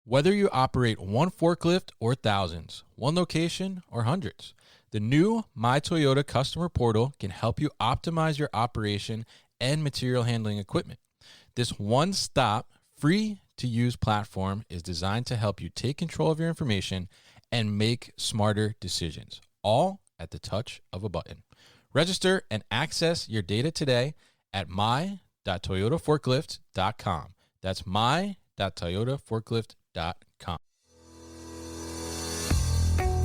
Whether you operate one forklift or thousands, one location or hundreds, the new My Toyota customer portal can help you optimize your operation and material handling equipment. This one-stop, free-to-use platform is designed to help you take control of your information and make smarter decisions, all at the touch of a button. Register and access your data today at my.toyotaforklift.com. That's my.toyotaforklift.com.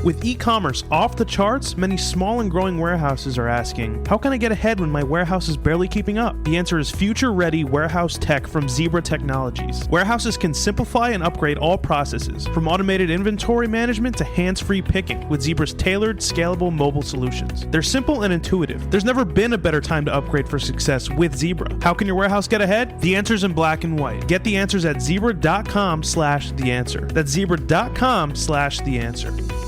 With e-commerce off the charts, many small and growing warehouses are asking, how can I get ahead when my warehouse is barely keeping up? The answer is future-ready warehouse tech from Zebra Technologies. Warehouses can simplify and upgrade all processes, from automated inventory management to hands-free picking, with Zebra's tailored, scalable mobile solutions. They're simple and intuitive. There's never been a better time to upgrade for success with Zebra. How can your warehouse get ahead? The answer's in black and white. Get the answers at zebra.com/theanswer. That's zebra.com/theanswer.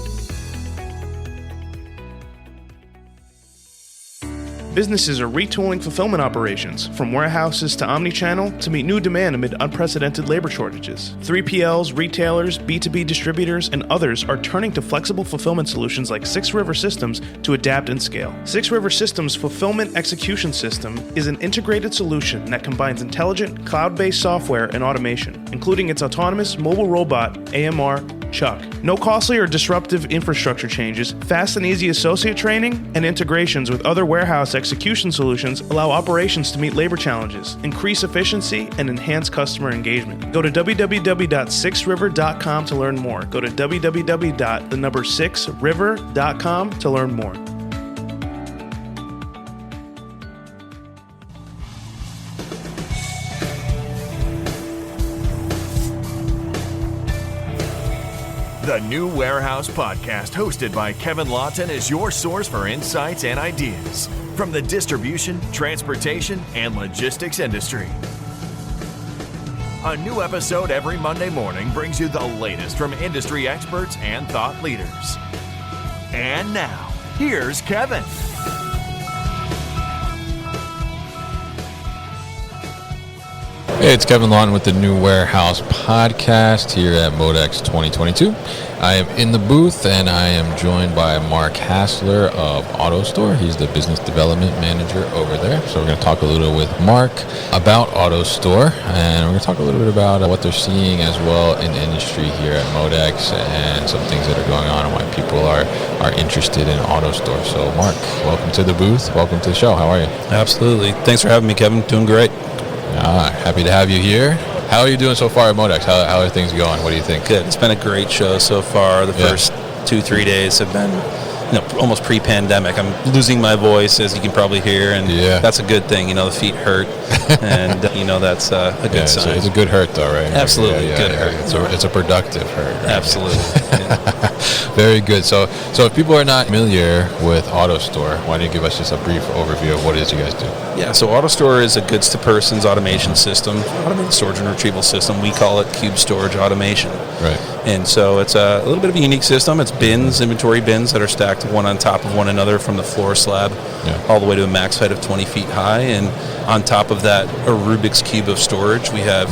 Businesses are retooling fulfillment operations, from warehouses to omnichannel, to meet new demand amid unprecedented labor shortages. 3PLs, retailers, B2B distributors, and others are turning to flexible fulfillment solutions like 6 River Systems to adapt and scale. 6 River Systems Fulfillment Execution System is an integrated solution that combines intelligent, cloud-based software and automation, including its autonomous mobile robot, AMR, Chuck. No costly or disruptive infrastructure changes, fast and easy associate training, and integrations with other warehouse execution solutions allow operations to meet labor challenges, increase efficiency, and enhance customer engagement. Go to www.6river.com to learn more. Go to www.6river.com to learn more. The New Warehouse Podcast, hosted by Kevin Lawton, is your source for insights and ideas from the distribution, transportation, and logistics industry. A new episode every Monday morning brings you the latest from industry experts and thought leaders. And now, here's Kevin. Hey, it's Kevin Lawton with the New Warehouse Podcast here at MODEX 2022. I am in the booth and I am joined by Mark Hasler of Autostore. He's the business development manager over there. So we're going to talk a little with Mark about Autostore, and we're going to talk a little bit about what they're seeing as well in the industry here at MODEX and some things that are going on and why people are interested in Autostore. So Mark, welcome to the booth. Welcome to the show. How are you? Absolutely. Thanks for having me, Kevin. Doing great. Happy to have you here. How are you doing so far at MODEX? How are things going? What do you think? Good. It's been a great show so far. The first 2-3 days have been almost pre-pandemic. I'm losing my voice, as you can probably hear, and that's a good thing. The feet hurt, and that's a good sign. It's a good hurt, though, right? Absolutely, good hurt. It's a productive hurt. Right? Absolutely. Very good. So if people are not familiar with Autostore, why don't you give us just a brief overview of what it is you guys do? Yeah, so Autostore is a goods-to-persons automation system, automated storage and retrieval system. We call it cube storage automation. Right. And so it's a little bit of a unique system. It's bins, inventory bins that are stacked one on top of one another from the floor slab all the way to a max height of 20 feet high. And on top of that, a Rubik's Cube of storage. We have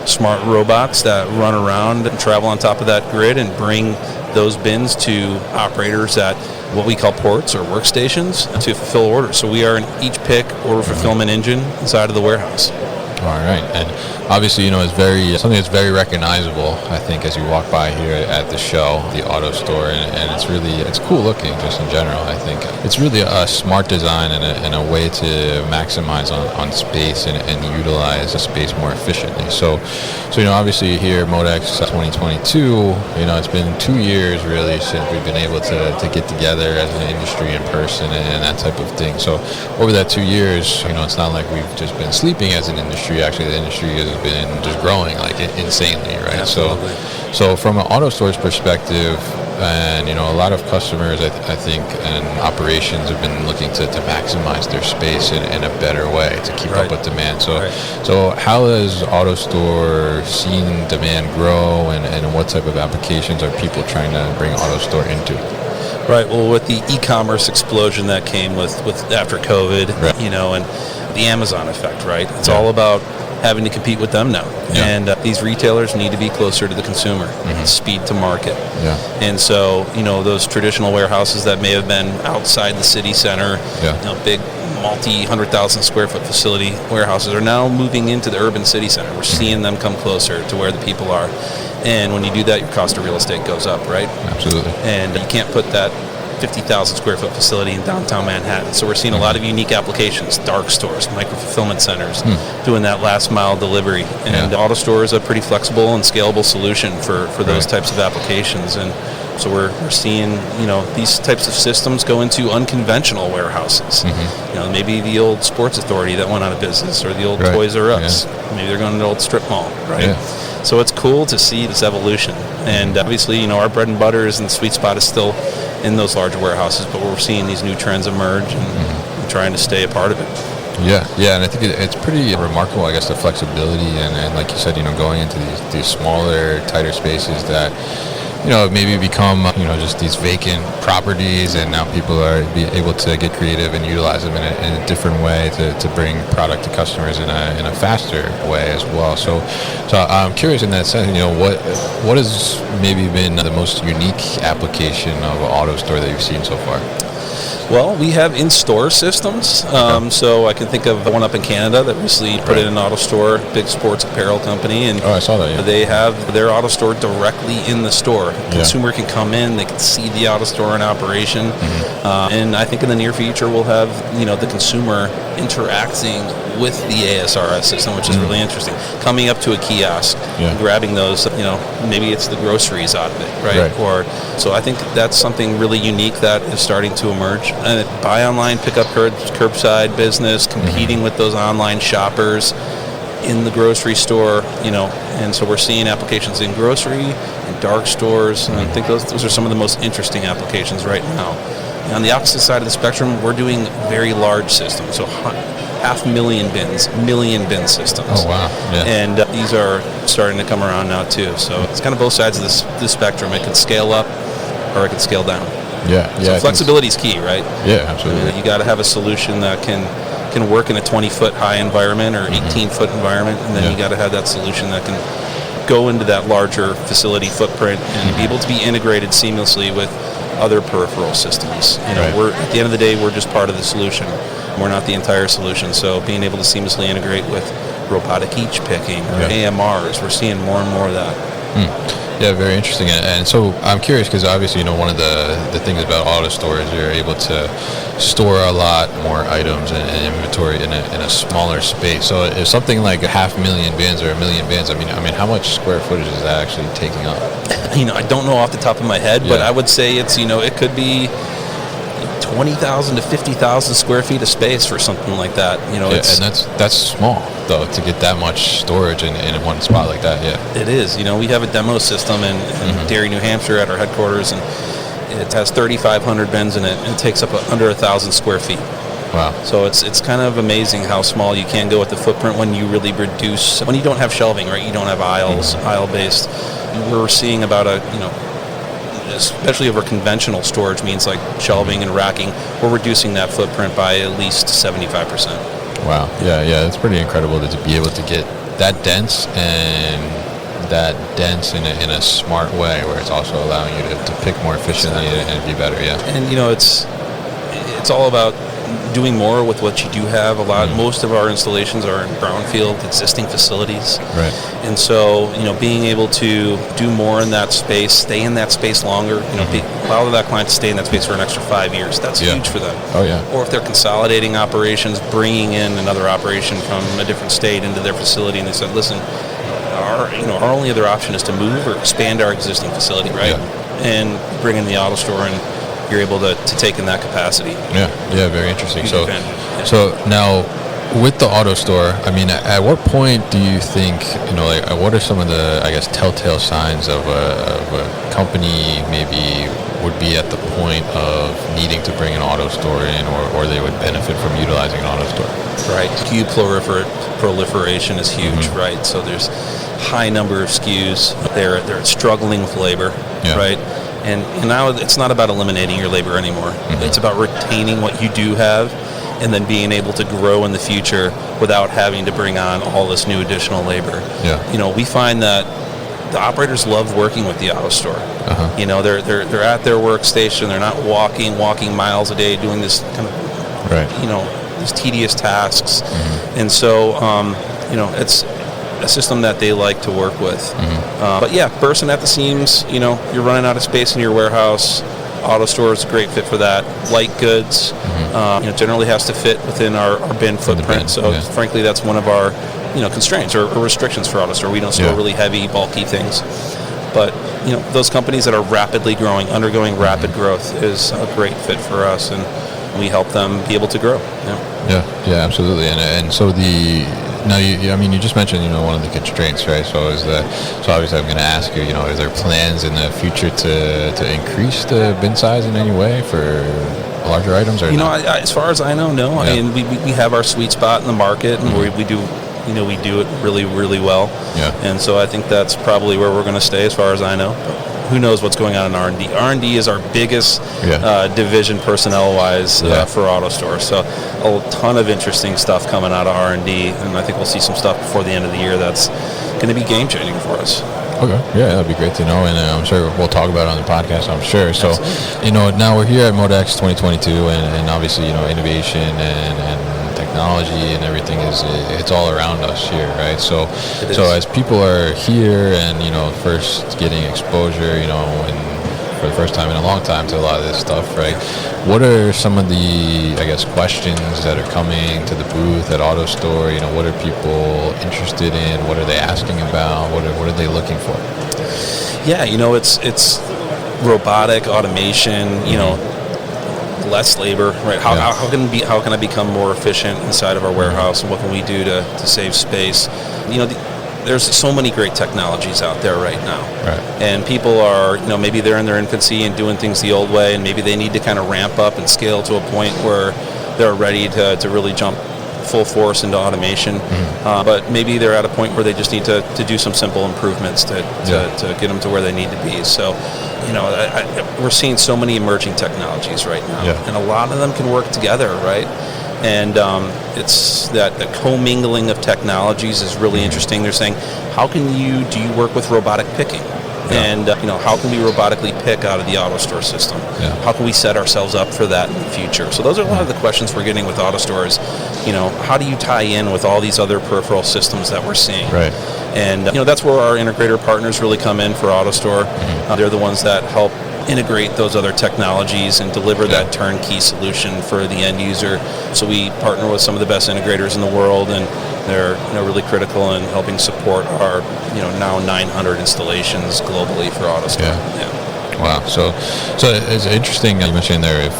smart robots that run around and travel on top of that grid and bring those bins to operators at what we call ports or workstations to fulfill orders. So we are an each pick order fulfillment engine inside of the warehouse. All right, and obviously, it's something that's very recognizable, I think, as you walk by here at the show, the Autostore, and it's cool looking just in general. I think it's really a smart design and a way to maximize on space and utilize the space more efficiently. So obviously here at MODEX 2022, it's been 2 years really since we've been able to get together as an industry in person and that type of thing. So over that 2 years, it's not like we've just been sleeping as an industry. Actually, the industry has been just growing like insanely, right? Absolutely. So from an Autostore's perspective, and a lot of customers, I think, and operations have been looking to maximize their space in a better way to keep up with demand. So how has Autostore seen demand grow, and what type of applications are people trying to bring Autostore into? Right. Well, with the e-commerce explosion that came with after COVID, and the Amazon effect, right? It's all about having to compete with them now. Yeah. And these retailers need to be closer to the consumer, speed to market. Yeah. And so, those traditional warehouses that may have been outside the city center, big multi-100,000 square foot facility warehouses are now moving into the urban city center. We're seeing them come closer to where the people are. And when you do that, your cost of real estate goes up, right? Absolutely. And you can't put that 50,000 square foot facility in downtown Manhattan. So we're seeing a lot of unique applications, dark stores, micro-fulfillment centers, doing that last mile delivery. And AutoStore is a pretty flexible and scalable solution for those types of applications. And so we're seeing, these types of systems go into unconventional warehouses. Maybe the old Sports Authority that went out of business, or the old Toys R Us. Maybe they're going to the old strip mall, right? Yeah. So it's cool to see this evolution. And obviously, our bread and butter is, and the sweet spot is still in those larger warehouses, but we're seeing these new trends emerge and trying to stay a part of it. Yeah, and I think it's pretty remarkable, I guess, the flexibility and like you said, going into these smaller, tighter spaces that, maybe become, just these vacant properties, and now people are able to get creative and utilize them in a different way to bring product to customers in a faster way as well. So I'm curious in that sense, what has maybe been the most unique application of AutoStore that you've seen so far? Well, we have in-store systems. So I can think of one up in Canada that recently put in an AutoStore, big sports apparel company. And I saw that, yeah. They have their AutoStore directly in the store. Consumer can come in, they can see the AutoStore in operation. And I think in the near future we'll have, the consumer interacting with the ASRS system, which is really interesting. Coming up to a kiosk, grabbing those, maybe it's the groceries out of it, right? Or so I think that's something really unique that is starting to emerge. And buy online, pick up curbside business, competing with those online shoppers in the grocery store, and so we're seeing applications in grocery and dark stores, and I think those are some of the most interesting applications right now. And on the opposite side of the spectrum, we're doing very large systems, so 500,000 bins, million bin systems. Oh, wow. Yeah. And these are starting to come around now too, so it's kind of both sides of this spectrum. It could scale up or it could scale down. So flexibility is key, right? Yeah, absolutely. You got to have a solution that can work in a 20-foot high environment or 18-foot environment, and then you got to have that solution that can go into that larger facility footprint and be able to be integrated seamlessly with other peripheral systems. We're at the end of the day, we're just part of the solution. We're not the entire solution. So being able to seamlessly integrate with robotic each picking or AMRs, we're seeing more and more of that. Yeah, very interesting. And so I'm curious because obviously, one of the things about AutoStore is you're able to store a lot more items and inventory in a smaller space. So if something like 500,000 bins or 1 million bins, I mean, how much square footage is that actually taking up? I don't know off the top of my head, but I would say it's, it could be 20,000 to 50,000 square feet of space for something like that. And that's small though to get that much storage in one spot like that. Yeah, it is. We have a demo system in Derry, New Hampshire, at our headquarters, and it has 3,500 bins in it, and it takes up under 1,000 square feet. Wow. So it's kind of amazing how small you can go with the footprint when you really reduce, when you don't have shelving, right? You don't have aisles, aisle-based. We're seeing about especially over conventional storage means like shelving and racking, we're reducing that footprint by at least 75%. Wow. Yeah, it's pretty incredible to be able to get that dense in a smart way where it's also allowing you to pick more efficiently and be better. Yeah. And it's all about doing more with what you do have. Most of our installations are in brownfield existing facilities. Right. And so, being able to do more in that space, stay in that space longer, allow that client to stay in that space for an extra 5 years. That's huge for them. Oh, yeah. Or if they're consolidating operations, bringing in another operation from a different state into their facility, and they said, listen, our only other option is to move or expand our existing facility, right? Yeah. And bring in the AutoStore, and you're able to take in that capacity. Yeah, very interesting. So now with the AutoStore, I mean, at what point do you think, what are some of the, I guess, telltale signs of a company maybe would be at the point of needing to bring an AutoStore in, or they would benefit from utilizing an AutoStore? Right. SKU proliferation is huge, right? So there's high number of SKUs. They're struggling with labor, right? And now it's not about eliminating your labor anymore. It's about retaining what you do have and then being able to grow in the future without having to bring on all this new additional labor. Yeah. We find that the operators love working with the AutoStore. Uh-huh. They're at their workstation. They're not walking miles a day doing this kind of, right. these tedious tasks. Mm-hmm. And so, it's a system that they like to work with. Mm-hmm. But yeah, bursting at the seams, you're running out of space in your warehouse. AutoStore is a great fit for that. Light goods, generally has to fit within our bin footprint. Frankly, that's one of our constraints or restrictions for AutoStore. We don't store really heavy, bulky things. But those companies that are rapidly growing, undergoing rapid growth, is a great fit for us, and we help them be able to grow. Yeah, absolutely. And so you just mentioned one of the constraints, right? So obviously I'm going to ask you, is there plans in the future to increase the bin size in any way for larger items, or not? As far as I know, no. Yeah. I mean, we have our sweet spot in the market, and we do. We do it really, really well. Yeah. And so I think that's probably where we're going to stay, as far as I know. But who knows what's going on in R&D? R&D is our biggest division personnel-wise for AutoStore. So a ton of interesting stuff coming out of R&D, and I think we'll see some stuff before the end of the year that's going to be game-changing for us. Okay, yeah, that'd be great to know, and I'm sure we'll talk about it on the podcast, I'm sure. So, now we're here at MODEX 2022, and obviously, innovation and technology and everything it's all around us here, right? So as people are here and first getting exposure, and for the first time in a long time to a lot of this stuff, right? What are some of the, questions that are coming to the booth at AutoStore? What are people interested in? What are they asking about? What are they looking for? Yeah, it's robotic automation, less labor, right? How can I become more efficient inside of our warehouse, and what can we do to save space? There's so many great technologies out there right now, right. And people are, maybe they're in their infancy and doing things the old way, and maybe they need to kind of ramp up and scale to a point where they're ready to really jump full force into automation. But maybe they're at a point where they just need to do some simple improvements to get them to where they need to be. So, we're seeing so many emerging technologies right now, and a lot of them can work together, right? And it's that the commingling of technologies is really interesting. They're saying, do you work with robotic picking? And how can we robotically pick out of the AutoStore system? How can we set ourselves up for that in the future? So those are a lot of the questions we're getting with AutoStore is, how do you tie in with all these other peripheral systems that we're seeing? Right. And that's where our integrator partners really come in for AutoStore. They're the ones that help integrate those other technologies and deliver that turnkey solution for the end user. So we partner with some of the best integrators in the world, and they're really critical in helping support our now 900 installations globally for AutoStore. Wow. So it's interesting you mentioned there.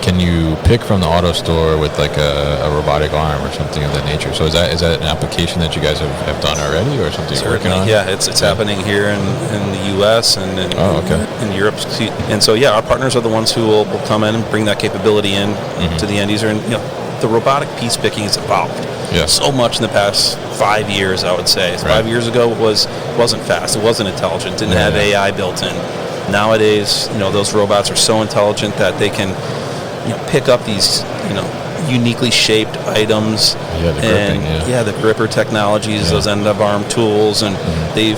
Can you pick from the AutoStore with like a robotic arm or something of that nature? So is that an application that you guys have done already, or something you're working on? Yeah, it's happening here in the U.S. and in Europe. And so our partners are the ones who will come in and bring that capability in to the end user. And the robotic piece picking has evolved so much in the past 5 years. I would say 5 years ago it wasn't fast, it wasn't intelligent, didn't have AI built in. Nowadays, those robots are so intelligent that they can, pick up these, uniquely shaped items. The gripping, the gripper technologies, those end-of-arm tools, and they've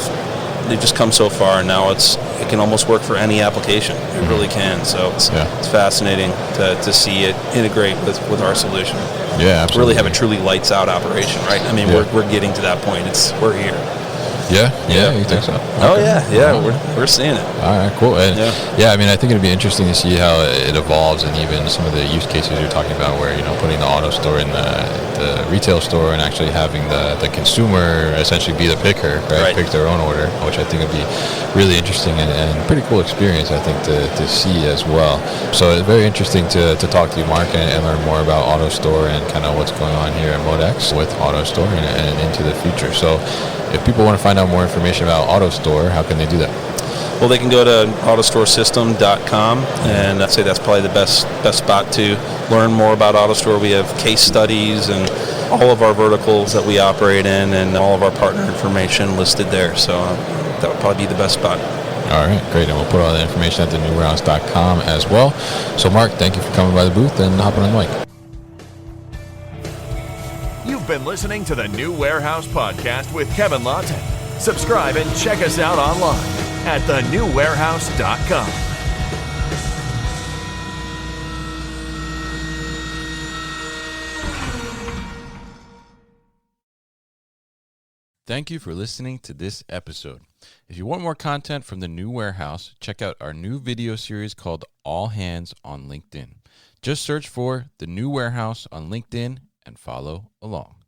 just come so far. And now it can almost work for any application. It really can. So it's fascinating to see it integrate with our solution. Yeah, absolutely. Really have a truly lights-out operation, right? I mean, we're getting to that point. We're here. Yeah, you think so? Oh yeah, we're seeing it. All right, cool. And I mean, I think it'd be interesting to see how it evolves, and even some of the use cases you're talking about, where putting the AutoStore in the retail store and actually having the consumer essentially be the picker, right? Pick their own order, which I think would be really interesting and pretty cool experience, I think, to see as well. So it's very interesting to talk to you, Mark, and learn more about AutoStore and kind of what's going on here at MODEX with AutoStore and into the future. So if people want to find out more information about AutoStore, how can they do that? Well, they can go to autostoresystem.com, and I'd say that's probably the best spot to learn more about AutoStore. We have case studies and all of our verticals that we operate in, and all of our partner information listed there. So that would probably be the best spot. All right, great. And we'll put all that information at thenewwarehouse.com as well. So, Mark, thank you for coming by the booth and hopping on the mic. been listening to the New Warehouse Podcast with Kevin Lawton. Subscribe and check us out online at thenewwarehouse.com. Thank you for listening to this episode. If you want more content from the New Warehouse, check out our new video series called All Hands on LinkedIn. Just search for the New Warehouse on LinkedIn and follow along.